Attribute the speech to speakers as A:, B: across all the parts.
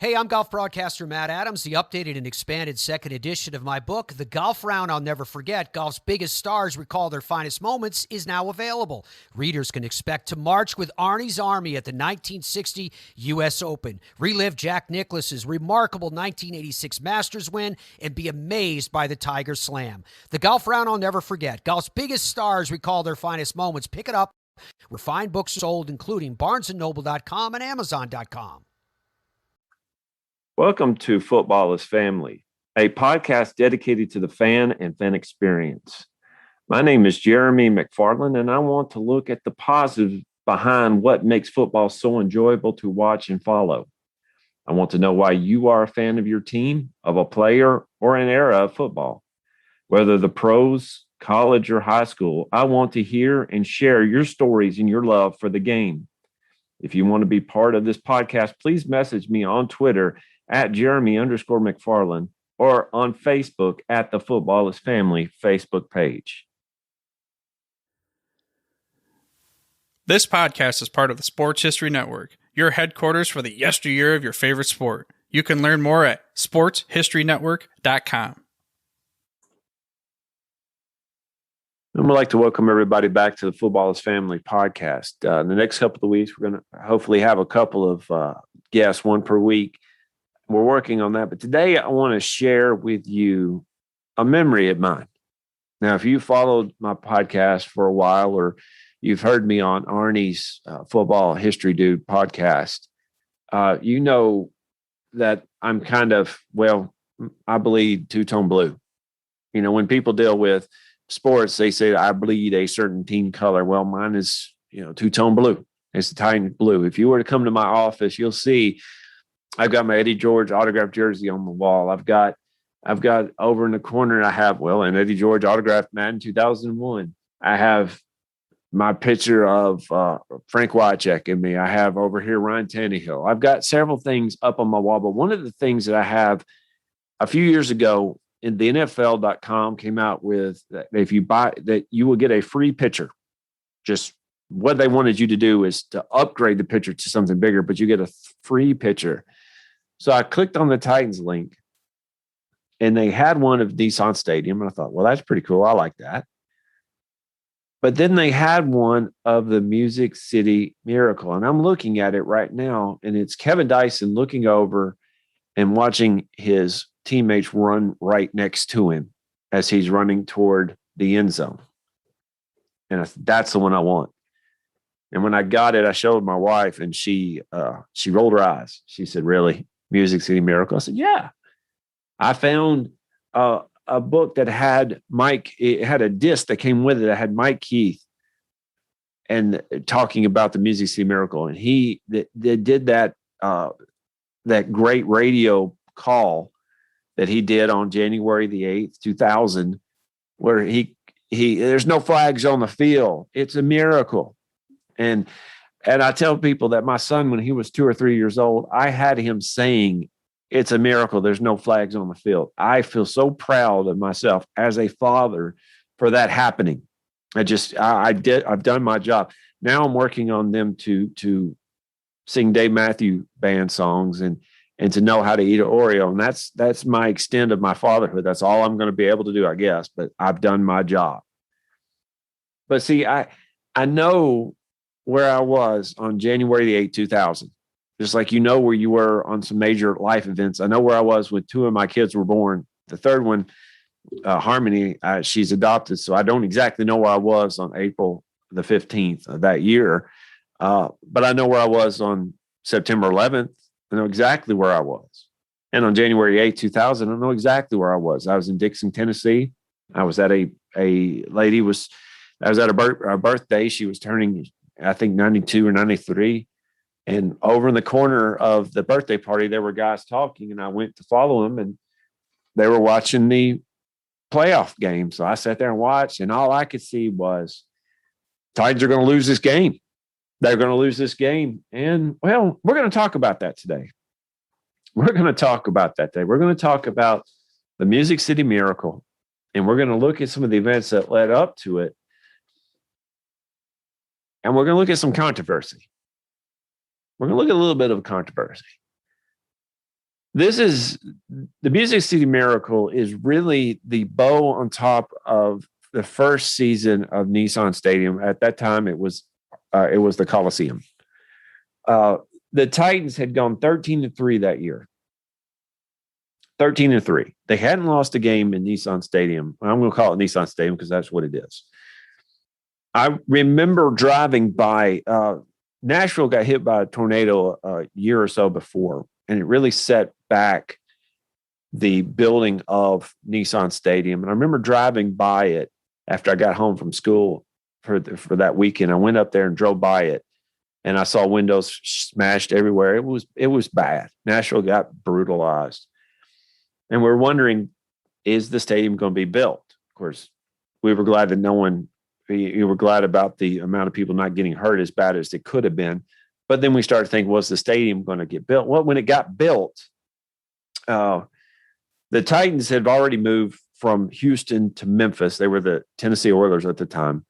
A: Hey, I'm golf broadcaster Matt Adams. The updated and expanded second edition of my book, The Golf Round I'll Never Forget, Golf's Biggest Stars Recall Their Finest Moments, is now available. Readers can expect to march with Arnie's Army at the 1960 U.S. Open, relive Jack Nicklaus's remarkable 1986 Masters win, and be amazed by the Tiger Slam. The Golf Round I'll Never Forget, Golf's Biggest Stars Recall Their Finest Moments. Pick it up where fine books are sold, including BarnesandNoble.com and Amazon.com.
B: Welcome to Football is Family, a podcast dedicated to the fan and fan experience. My name is Jeremy McFarland, and I want to look at the positive behind what makes football so enjoyable to watch and follow. I want to know why you are a fan of your team, of a player, or an era of football. Whether the pros, college, or high school, I want to hear and share your stories and your love for the game. If you want to be part of this podcast, please message me on Twitter at Jeremy_McFarland or on Facebook at the Football is Family Facebook page.
C: This podcast is part of the Sports History Network, your headquarters for the yesteryear of your favorite sport. You can learn more at sportshistorynetwork.com.
B: I would like to welcome everybody back to the Football is Family podcast. In the next couple of weeks, we're going to hopefully have a couple of guests, one per week. We're working on that. But today I want to share with you a memory of mine. Now, if you followed my podcast for a while or you've heard me on Arnie's Football History Dude podcast, you know that I'm kind of, I bleed two-tone blue. You know, when people deal with sports, they say I bleed a certain team color. Well, mine is, two-tone blue. It's the Titan blue. If you were to come to my office, you'll see I've got my Eddie George autographed jersey on the wall. I've got over in the corner, I have, an Eddie George autographed Madden 2001. I have my picture of Frank Wycheck in me. I have over here Ryan Tannehill. I've got several things up on my wall, but one of the things that I have a few years ago in the NFL.com came out with that if you buy that, you will get a free picture. Just what they wanted you to do is to upgrade the picture to something bigger, but you get a free picture. So I clicked on the Titans link and they had one of Nissan Stadium. And I thought, that's pretty cool. I like that. But then they had one of the Music City Miracle. And I'm looking at it right now, and it's Kevin Dyson looking over and watching his teammates run right next to him as he's running toward the end zone. And that's the one I want. And when I got it, I showed my wife, and she rolled her eyes. She said, "Really? Music City Miracle?" I said, "Yeah." I found a book that had it had a disc that came with it that had Mike Keith and talking about the Music City Miracle. And they did that great radio call that he did on January the 8th, 2000, where he there's no flags on the field. It's a miracle. And I tell people that my son, when he was 2 or 3 years old, I had him saying, "It's a miracle. There's no flags on the field." I feel so proud of myself as a father for that happening. I've done my job. Now I'm working on them to sing Dave Matthews Band songs and to know how to eat an Oreo. And that's my extent of my fatherhood. That's all I'm going to be able to do, I guess, but I've done my job. But see, I know where I was on January the 8th, 2000. Just like you know where you were on some major life events. I know where I was when 2 of my kids were born. The third one, Harmony, she's adopted, so I don't exactly know where I was on April the 15th of that year. But I know where I was on September 11th. I know exactly where I was. And on January 8th, 2000, I know exactly where I was. I was in Dixon, Tennessee. I was at a lady I was at her birthday. She was turning, I think, 92 or 93. And over in the corner of the birthday party, there were guys talking, and I went to follow them, and they were watching the playoff game. So I sat there and watched, and all I could see was Titans are going to lose this game. They're going to lose this game. And, we're going to talk about that today. We're going to talk about that today. We're going to talk about the Music City Miracle, and we're going to look at some of the events that led up to it. And we're going to look at some controversy. We're going to look at a little bit of controversy. This is the Music City Miracle is really the bow on City Miracle is really the bow on top of the first season of Nissan Stadium. At that time, it was the Coliseum. The Titans had gone 13-3 that year. 13-3. They hadn't lost a game in Nissan Stadium. I'm going to call it Nissan Stadium because that's what it is. I remember driving by. Nashville got hit by a tornado a year or so before, and it really set back the building of Nissan Stadium. And I remember driving by it after I got home from school for that weekend. I went up there and drove by it, and I saw windows smashed everywhere. It was bad. Nashville got brutalized. And we're wondering, is the stadium going to be built? Of course, we were glad that we were glad about the amount of people not getting hurt as bad as it could have been. But then we started thinking, was the stadium going to get built? Well, when it got built, the Titans had already moved from Houston to Memphis. They were the Tennessee Oilers at the time.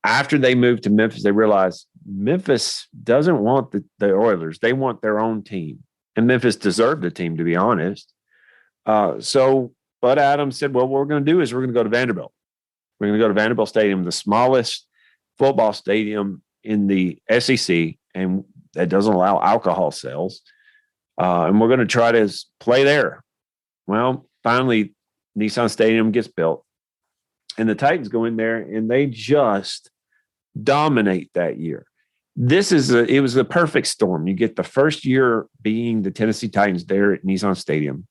B: After they moved to Memphis, they realized Memphis doesn't want the Oilers. They want their own team. And Memphis deserved a team, to be honest. So Bud Adams said, well, what we're going to do is we're going to go to Vanderbilt. We're going to go to Vanderbilt Stadium, the smallest football stadium in the SEC, and that doesn't allow alcohol sales. And we're going to try to play there. Well, finally, Nissan Stadium gets built, and the Titans go in there, and they just dominate that year. It was the perfect storm. You get the first year being the Tennessee Titans there at Nissan Stadium.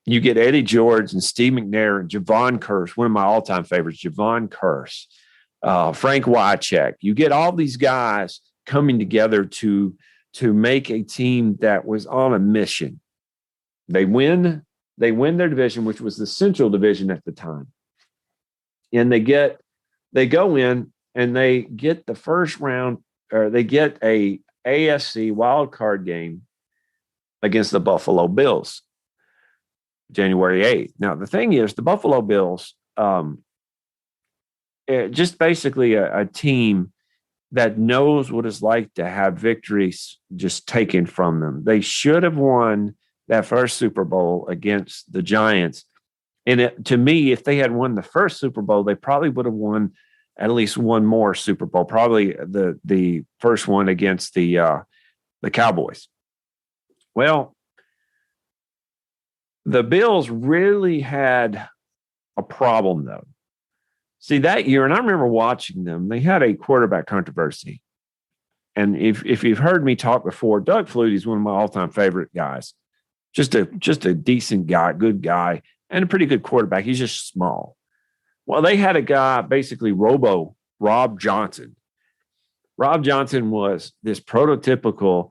B: You get Eddie George and Steve McNair and Javon Curse, one of my all-time favorites, Javon Curse, Frank Wycheck. You get all these guys coming together to make a team that was on a mission. They win their division, which was the Central Division at the time. And they go in and they get the first round, or they get a AFC wild card game against the Buffalo Bills. January 8th. Now, the thing is, the Buffalo Bills, just basically a team that knows what it's like to have victories just taken from them. They should have won that first Super Bowl against the Giants. And to me, if they had won the first Super Bowl, they probably would have won at least one more Super Bowl, probably the first one against the Cowboys. Well, the Bills really had a problem, though. See, that year, and I remember watching them, they had a quarterback controversy. And if you've heard me talk before, Doug Flutie is one of my all-time favorite guys. Just a decent guy, good guy, and a pretty good quarterback. He's just small. Well, they had a guy, basically Rob Johnson. Rob Johnson was this prototypical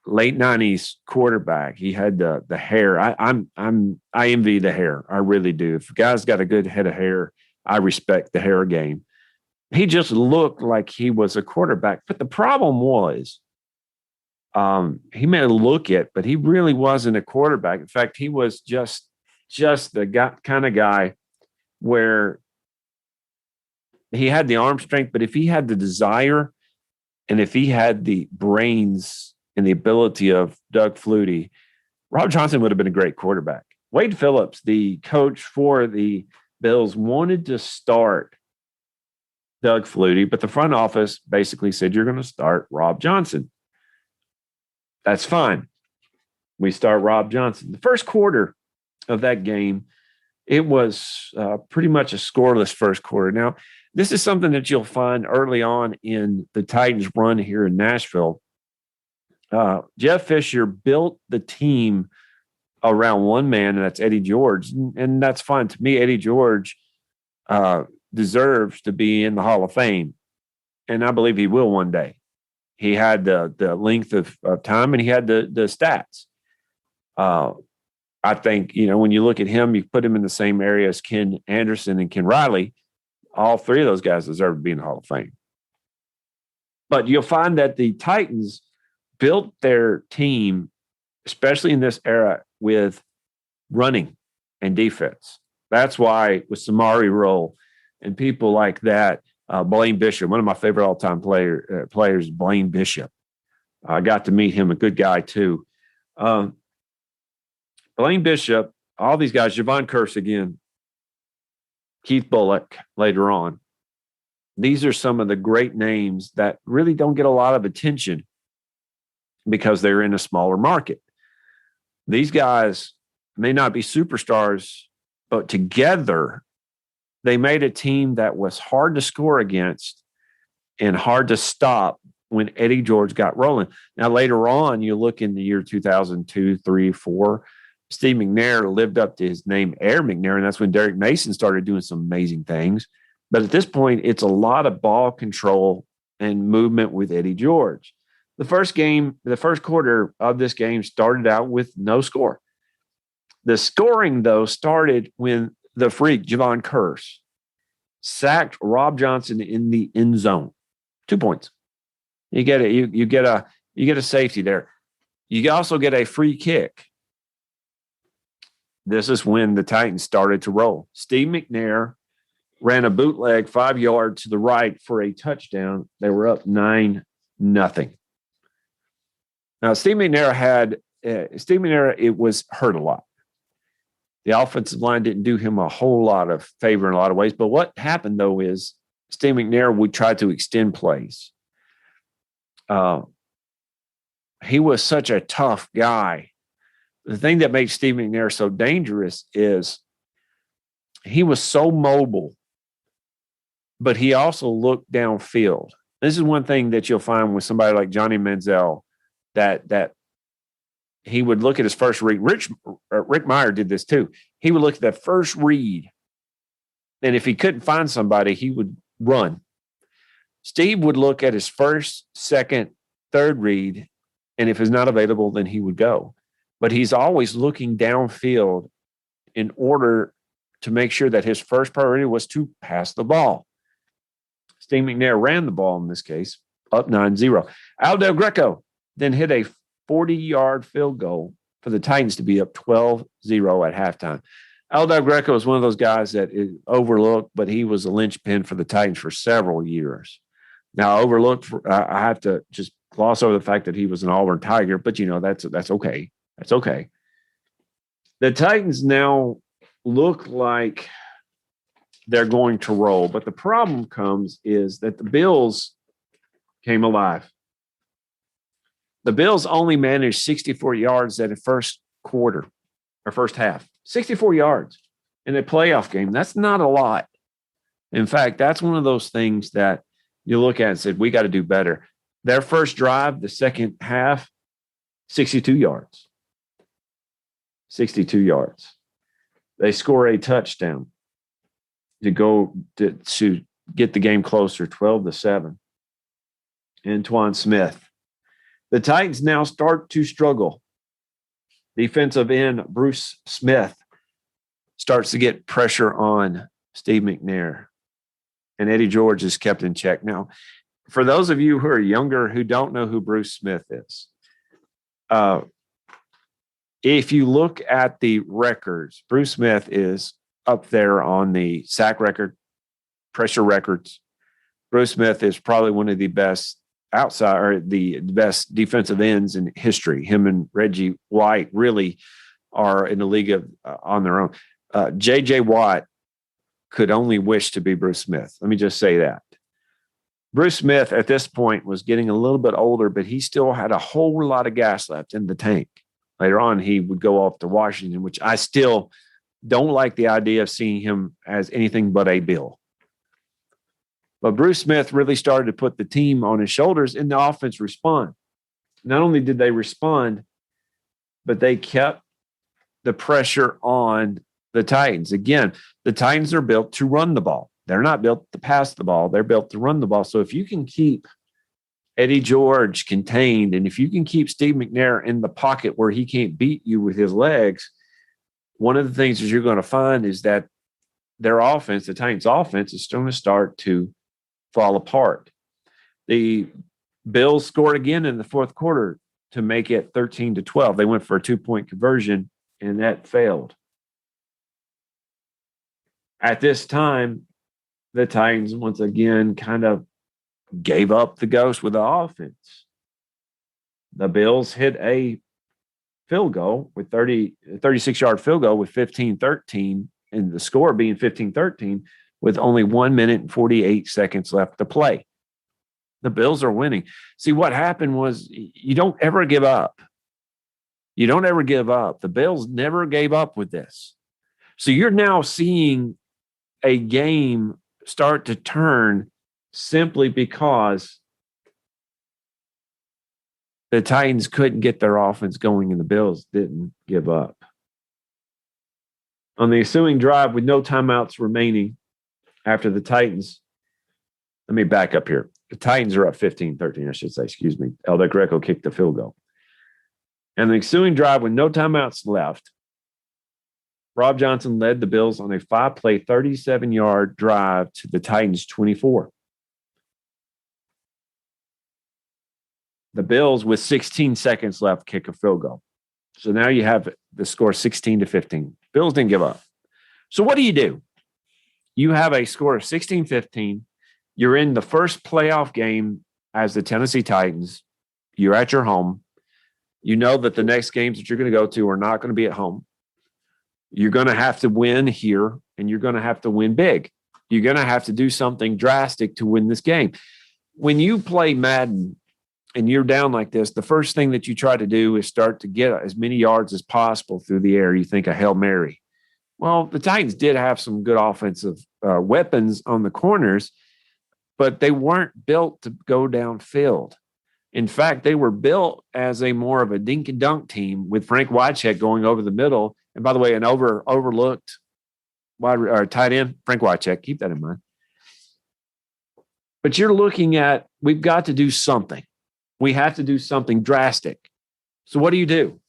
B: late 90s quarterback. He had the hair. I envy the hair. I really do. If a guy's got a good head of hair, I respect the hair game. He just looked like he was a quarterback. But the problem was he may look it, but he really wasn't a quarterback. In fact, he was just the kind of guy where he had the arm strength, but if he had the desire and if he had the brains and the ability of Doug Flutie, Rob Johnson would have been a great quarterback. Wade Phillips, the coach for the Bills, wanted to start Doug Flutie, but the front office basically said, you're going to start Rob Johnson. That's fine. We start Rob Johnson. The first quarter of that game, it was pretty much a scoreless first quarter. Now, this is something that you'll find early on in the Titans' run here in Nashville. Jeff Fisher built the team around one man, and that's Eddie George. And that's fine. To me, Eddie George deserves to be in the Hall of Fame. And I believe he will one day. He had the length of time, and he had the stats. I think, when you look at him, you put him in the same area as Ken Anderson and Ken Riley. All three of those guys deserve to be in the Hall of Fame. But you'll find that the Titans built their team, especially in this era, with running and defense. That's why with Samari Rolle and people like that, Blaine Bishop, one of my favorite all-time players, Blaine Bishop. I got to meet him, a good guy too. Blaine Bishop, all these guys, Javon Curse again, Keith Bullock later on. These are some of the great names that really don't get a lot of attention because they're in a smaller market. These guys may not be superstars, but together they made a team that was hard to score against and hard to stop when Eddie George got rolling. Now, later on, you look in the year 2002, 3, 4, Steve McNair lived up to his name, Air McNair, and that's when Derek Mason started doing some amazing things. But at this point, it's a lot of ball control and movement with Eddie George. The first quarter of this game started out with no score. The scoring, though, started when the freak, Javon Curse, sacked Rob Johnson in the end zone. 2 points. You get a safety there. You also get a free kick. This is when the Titans started to roll. Steve McNair ran a bootleg 5 yards to the right for a touchdown. They were up 9-0. Now, Steve McNair it was hurt a lot. The offensive line didn't do him a whole lot of favor in a lot of ways. But what happened, though, is Steve McNair would try to extend plays. He was such a tough guy. The thing that makes Steve McNair so dangerous is he was so mobile, but he also looked downfield. This is one thing that you'll find with somebody like Johnny Manziel, that he would look at his first read. Rick Meyer did this too. He would look at that first read, and if he couldn't find somebody, he would run. Steve would look at his first, second, third read, and if it's not available, then he would go. But he's always looking downfield in order to make sure that his first priority was to pass the ball. Steve McNair ran the ball in this case, up 9-0. Al Del Greco then hit a 40-yard field goal for the Titans to be up 12-0 at halftime. Al Del Greco is one of those guys that is overlooked, but he was a linchpin for the Titans for several years. Now, I have to just gloss over the fact that he was an Auburn Tiger, but, that's okay. That's okay. The Titans now look like they're going to roll, but the problem is that the Bills came alive. The Bills only managed 64 yards at the first quarter or first half. 64 yards in a playoff game. That's not a lot. In fact, that's one of those things that you look at and said, we got to do better. Their first drive, the second half, 62 yards. 62 yards. They score a touchdown to get the game closer, 12-7. Antoine Smith. The Titans now start to struggle. Defensive end Bruce Smith starts to get pressure on Steve McNair, and Eddie George is kept in check. Now, for those of you who are younger who don't know who Bruce Smith is, if you look at the records, Bruce Smith is up there on the sack record, pressure records. Bruce Smith is probably one of the best the best defensive ends in history. Him and Reggie White really are in the league on their own. J.J. Watt could only wish to be Bruce Smith. Let me just say that. Bruce Smith at this point was getting a little bit older, but he still had a whole lot of gas left in the tank. Later on, he would go off to Washington, which I still don't like the idea of seeing him as anything but a Bill. But Bruce Smith really started to put the team on his shoulders, and the offense respond. Not only did they respond, but they kept the pressure on the Titans. Again, the Titans are built to run the ball. They're not built to pass the ball. They're built to run the ball. So if you can keep Eddie George contained, and if you can keep Steve McNair in the pocket where he can't beat you with his legs, one of the things that you're going to find is that their offense, the Titans' offense, is going to start to fall apart. The Bills scored again in the fourth quarter to make it 13-12. They went for a 2-point conversion, and that failed. At this time, the Titans once again kind of gave up the ghost with the offense. The Bills hit a field goal with 36-yard field goal with 15-13, and the score being 15-13 with only 1 minute and 48 seconds left to play. The Bills are winning. See, what happened was you don't ever give up. You don't ever give up. The Bills never gave up with this. So you're now seeing a game start to turn simply because the Titans couldn't get their offense going and the Bills didn't give up. On the ensuing drive with no timeouts remaining after the Titans, let me back up here. The Titans are up 15-13, I should say. Excuse me. Elder Greco kicked the field goal. And the ensuing drive with no timeouts left, Rob Johnson led the Bills on a 5-play, 37-yard drive to the Titans' 24. The Bills, with 16 seconds left, kick a field goal. So now you have the score 16-15. Bills didn't give up. So what do? You have a score of 16-15. You're in the first playoff game as the Tennessee Titans. You're at your home. You know that the next games that you're going to go to are not going to be at home. You're going to have to win here, and you're going to have to win big. You're going to have to do something drastic to win this game. When you play Madden and you're down like this, the first thing that you try to do is start to get as many yards as possible through the air. You think a Hail Mary. Well, the Titans did have some good offensive weapons on the corners, but they weren't built to go downfield. In fact, they were built as a more of a dink and dunk team with Frank Wycheck going over the middle. And by the way, an overlooked tight end, Frank Wycheck. Keep that in mind. But you're looking at, we've got to do something. We have to do something drastic. So what do?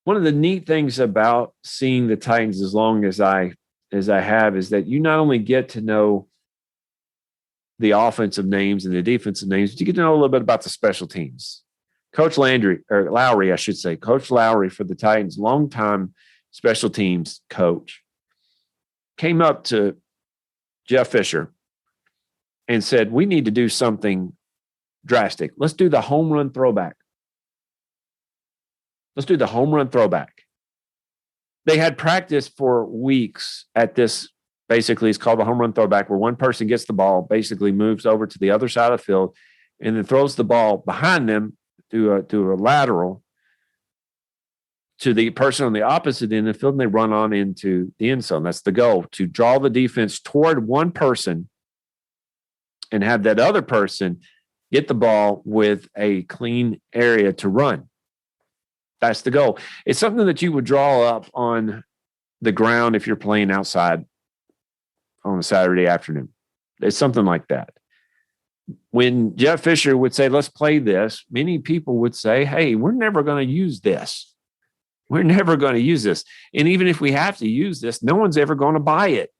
B: One of the neat things about seeing the Titans as long as I have is that you not only get to know the offensive names and the defensive names, but you get to know a little bit about the special teams. Coach Lowry, I should say, Coach Lowry for the Titans, longtime special teams coach, came up to Jeff Fisher and said, we need to do something drastic. Let's do the home run throwback. They had practice for weeks at this. Basically, it's called the home run throwback, where one person gets the ball, basically moves over to the other side of the field, and then throws the ball behind them to a lateral to the person on the opposite end of the field, and they run on into the end zone. That's the goal, to draw the defense toward one person and have that other person get the ball with a clean area to run. That's the goal. It's something that you would draw up on the ground if you're playing outside on a Saturday afternoon. It's something like that. When Jeff Fisher would say, let's play this, many people would say, hey, we're never going to use this. We're never going to use this. And even if we have to use this, no one's ever going to buy it.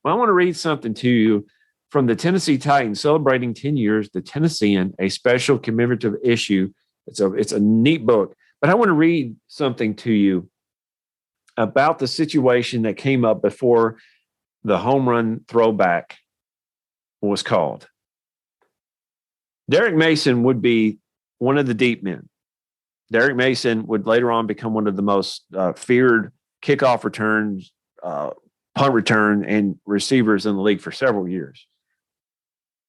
B: Well, I want to read something to you from the Tennessee Titans celebrating 10 years, the Tennessean, a special commemorative issue. It's a neat book. But I want to read something to you about the situation that came up before the home run throwback was called. Derek Mason would be one of the deep men. Derek Mason would later on become one of the most feared kickoff returns, punt return, and receivers in the league for several years.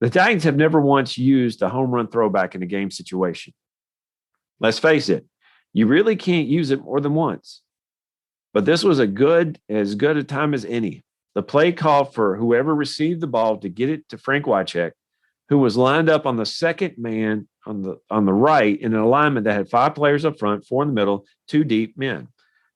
B: The Titans have never once used a home run throwback in a game situation. Let's face it, you really can't use it more than once. But this was as good a time as any. The play called for whoever received the ball to get it to Frank Wycheck, who was lined up on the second man on the right in an alignment that had 5 players up front, 4 in the middle, 2 deep men.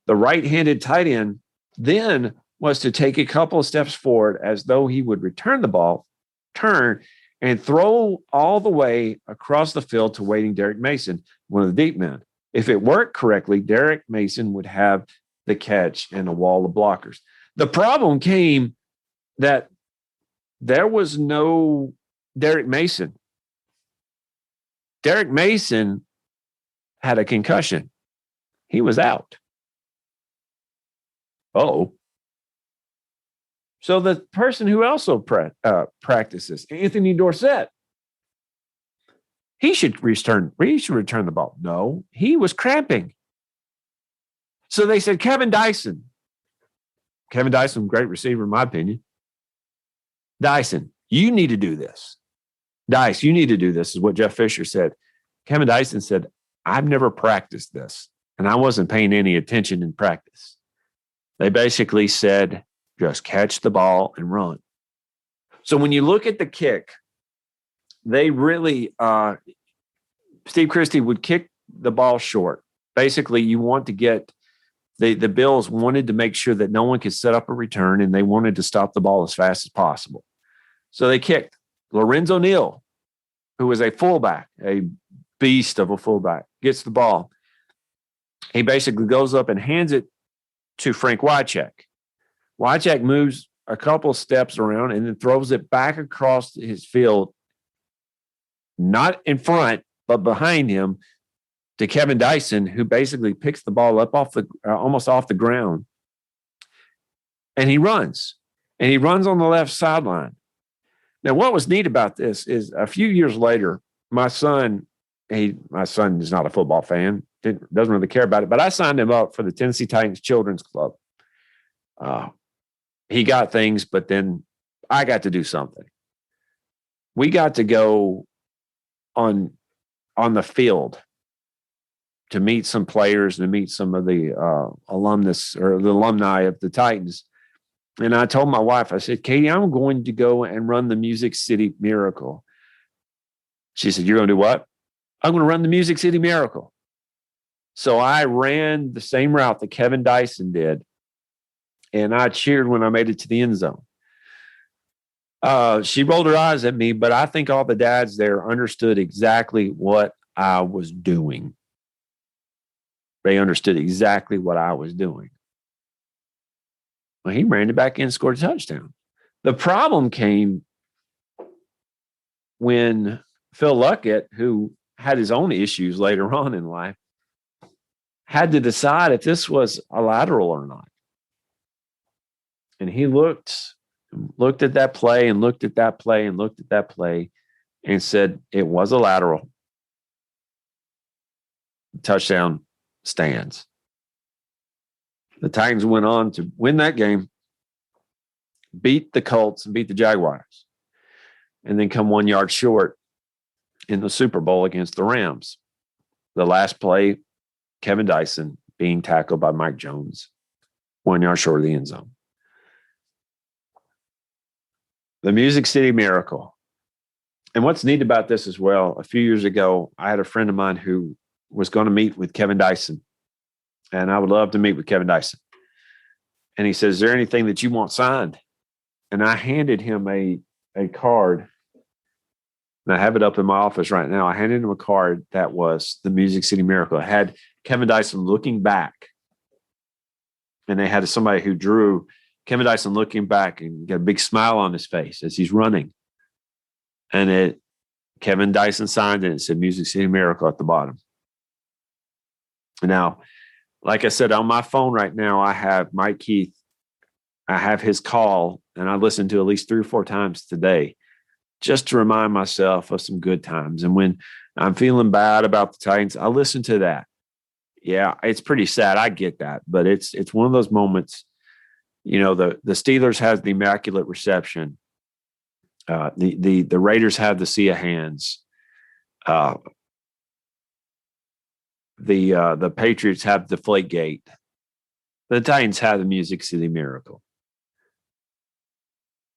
B: The right-handed tight end then was to take a couple of steps forward as though he would return the ball, turn, and throw all the way across the field to waiting Derek Mason, one of the deep men. If it worked correctly, Derek Mason would have the catch and a wall of blockers. The problem came that there was no Derek Mason. Derek Mason had a concussion. He was out. Oh. So the person who also practices, Anthony Dorsett, He should return the ball. No, he was cramping. So they said, Kevin Dyson, great receiver, in my opinion. Dyson, you need to do this. Dice, you need to do this, is what Jeff Fisher said. Kevin Dyson said, I've never practiced this, and I wasn't paying any attention in practice. They basically said, just catch the ball and run. So when you look at the kick, they really, Steve Christie would kick the ball short. Basically, you want to get, the Bills wanted to make sure that no one could set up a return, and they wanted to stop the ball as fast as possible. So they kicked. Lorenzo Neal, who was a fullback, a beast of a fullback, gets the ball. He basically goes up and hands it to Frank Wycheck. Wycheck moves a couple steps around and then throws it back across his field, not in front, but behind him, to Kevin Dyson, who basically picks the ball up almost off the ground. And he runs. And he runs on the left sideline. Now, what was neat about this is a few years later, my son is not a football fan, doesn't really care about it, but I signed him up for the Tennessee Titans Children's Club. He got things, but then I got to do something. We got to go on the field to meet some players and to meet some of the alumnus or the alumni of the Titans. And I told my wife, I said, Katie, I'm going to go and run the Music City Miracle. She said, you're going to do what? I'm going to run the Music City Miracle. So I ran the same route that Kevin Dyson did. And I cheered when I made it to the end zone. She rolled her eyes at me, but I think all the dads there understood exactly what I was doing. They understood exactly what I was doing. Well, he ran it back in and scored a touchdown. The problem came when Phil Luckett, who had his own issues later on in life, had to decide if this was a lateral or not. And he looked at that play and looked at that play and looked at that play and said it was a lateral. Touchdown stands. The Titans went on to win that game, beat the Colts and beat the Jaguars, and then come 1 yard short in the Super Bowl against the Rams. The last play, Kevin Dyson being tackled by Mike Jones, 1 yard short of the end zone. The Music City Miracle. And what's neat about this as well, a few years ago, I had a friend of mine who was going to meet with Kevin Dyson. And I would love to meet with Kevin Dyson. And he says, is there anything that you want signed? And I handed him a card. And I have it up in my office right now. I handed him a card that was the Music City Miracle. It had Kevin Dyson looking back. And they had somebody who drew Kevin Dyson looking back and got a big smile on his face as he's running. And Kevin Dyson signed it and it said Music City Miracle at the bottom. Now, like I said, on my phone right now, I have Mike Keith. I have his call, and I listen to at least 3 or 4 times today just to remind myself of some good times. And when I'm feeling bad about the Titans, I listen to that. Yeah, it's pretty sad. I get that. But it's one of those moments, you know, the Steelers has the immaculate reception. The Raiders have the sea of hands. The Patriots have the Deflategate. The Titans have the Music City Miracle.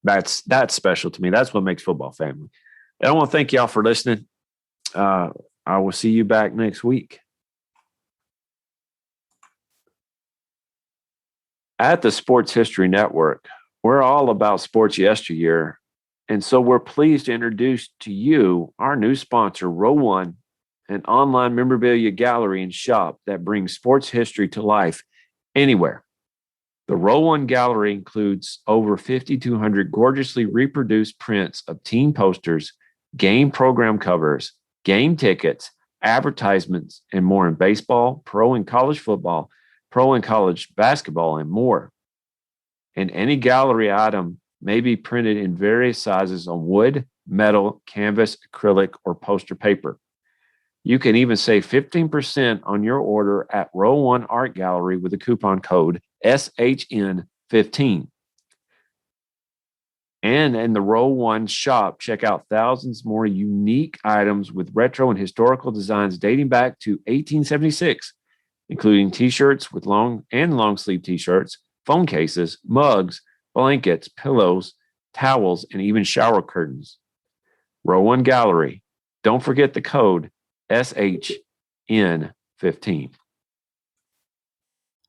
B: That's special to me. That's what makes football family. And I want to thank y'all for listening. I will see you back next week. At the Sports History Network, we're all about sports yesteryear. And so we're pleased to introduce to you our new sponsor, Row One, an online memorabilia gallery and shop that brings sports history to life anywhere. The Row One gallery includes over 5,200 gorgeously reproduced prints of team posters, game program covers, game tickets, advertisements, and more in baseball, pro and college football, pro and college basketball, and more. And any gallery item may be printed in various sizes on wood, metal, canvas, acrylic, or poster paper. You can even save 15% on your order at Row 1 Art Gallery with the coupon code SHN15. And in the Row 1 shop, check out thousands more unique items with retro and historical designs dating back to 1876, including t-shirts with long sleeve t-shirts, phone cases, mugs, blankets, pillows, towels, and even shower curtains. Row 1 Gallery. Don't forget the code SHN15.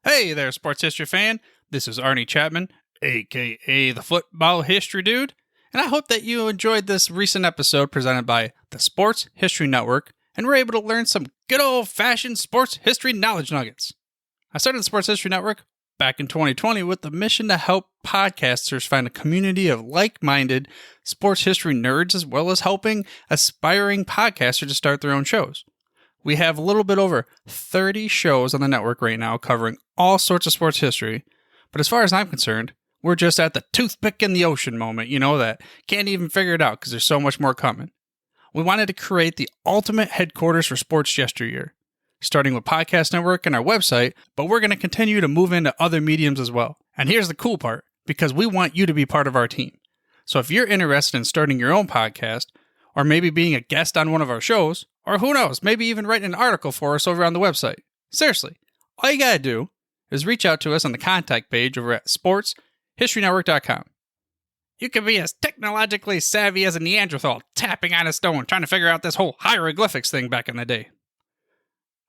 C: Hey there, sports history fan. This is Arnie Chapman, aka the Football History Dude, and I hope that you enjoyed this recent episode presented by the Sports History Network and were able to learn some good old-fashioned sports history knowledge nuggets. I started the Sports History Network back in 2020 with the mission to help podcasters find a community of like-minded sports history nerds, as well as helping aspiring podcasters to start their own shows. We have a little bit over 30 shows on the network right now covering all sorts of sports history, but as far as I'm concerned, we're just at the toothpick in the ocean moment, that can't even figure it out because there's so much more coming. We wanted to create the ultimate headquarters for sports yesteryear, starting with Podcast Network and our website, but we're going to continue to move into other mediums as well. And here's the cool part, because we want you to be part of our team. So if you're interested in starting your own podcast, or maybe being a guest on one of our shows, or who knows, maybe even writing an article for us over on the website. Seriously, all you gotta do is reach out to us on the contact page over at sportshistorynetwork.com. You can be as technologically savvy as a Neanderthal tapping on a stone trying to figure out this whole hieroglyphics thing back in the day.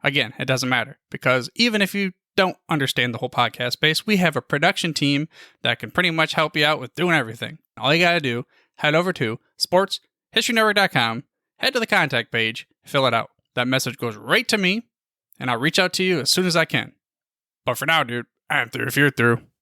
C: Again, it doesn't matter, because even if you don't understand the whole podcast space, we have a production team that can pretty much help you out with doing everything. All you gotta do, head over to sportshistorynetwork.com, head to the contact page, fill it out. That message goes right to me, and I'll reach out to you as soon as I can. But for now, dude, I'm through if you're through.